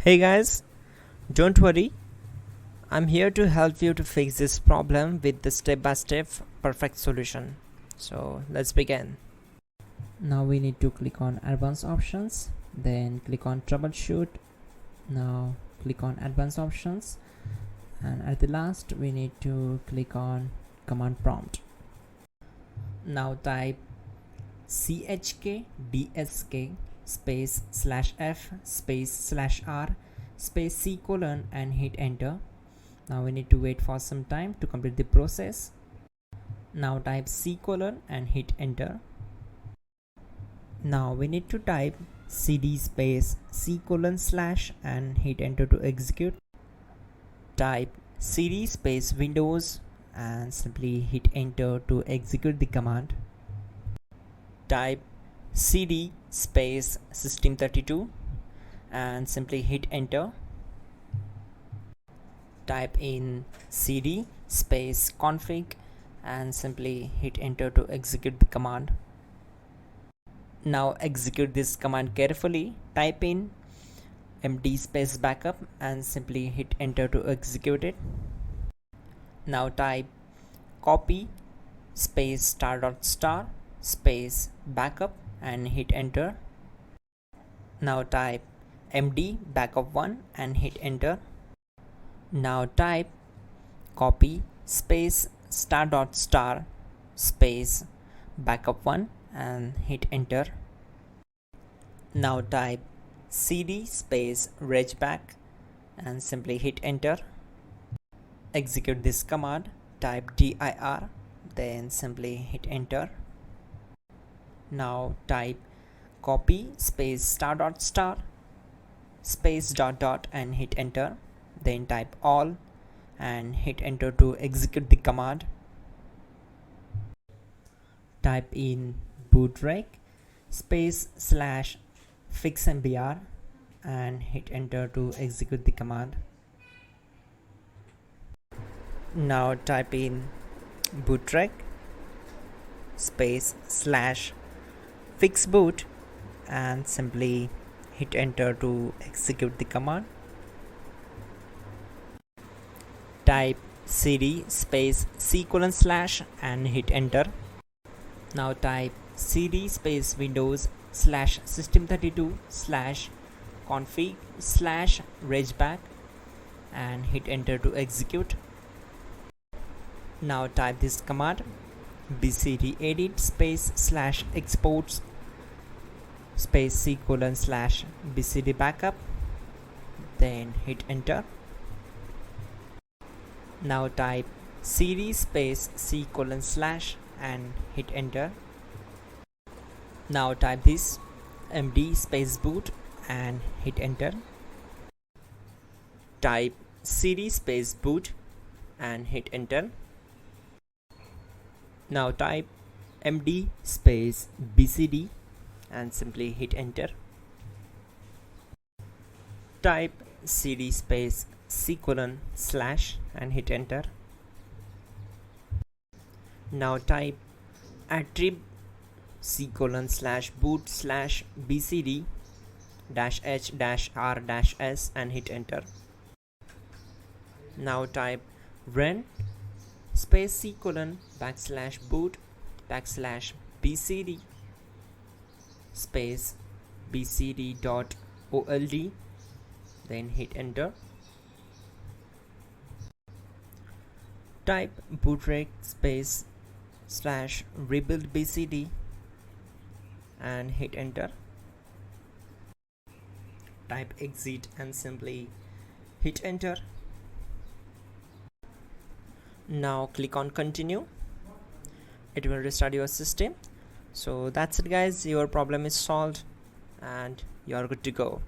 Hey guys, don't worry, I'm here to help you to fix this problem with the step-by-step perfect solution. So let's begin. Now we need to click on advanced options, then click on troubleshoot. Now click on advanced options, and at the last we need to click on command prompt. Now type chkdsk space /f space /r space c : and hit enter. Now we need to wait for some time to complete the process. Now type c : and hit enter. Now we need to type cd space c : / and hit enter to execute. Type cd space windows and simply hit enter to execute the command. Type cd space system32 and simply hit enter. Type in cd space config and simply hit enter to execute the command. Now execute this command carefully. Type in md space backup and simply hit enter to execute it. Now type copy space *** space backup and hit enter. Now type md backup1 and hit enter. Now type copy space *** space backup1 and hit enter. Now type cd space regback and simply hit enter. Execute this command. Type dir, then simply hit enter. Now type copy space *** space ... and hit enter. Then type all and hit enter to execute the command. Type in bootrec space /fixmbr and hit enter to execute the command. Now type in bootrec space /fixboot and simply hit enter to execute the command. Type cd space c : / and hit enter. Now type cd space windows /system32 /config /regback and hit enter to execute. Now type this command bcdedit space /exports space c : /bcd backup, then hit enter. Now type cd space c : / and hit enter. Now type this md space boot and hit enter. Type cd space boot and hit enter. Now type md space bcd and simply hit enter. Type cd space c : / and hit enter. Now type attrib c : / boot /bcd -h -r -s and hit enter. Now type run space c : / boot /bcd space bcd.old, then hit enter. Type bootrec space /rebuildbcd and hit enter. Type exit and simply hit enter. Now click on continue. It will restart your system. So that's it guys, your problem is solved and you are good to go.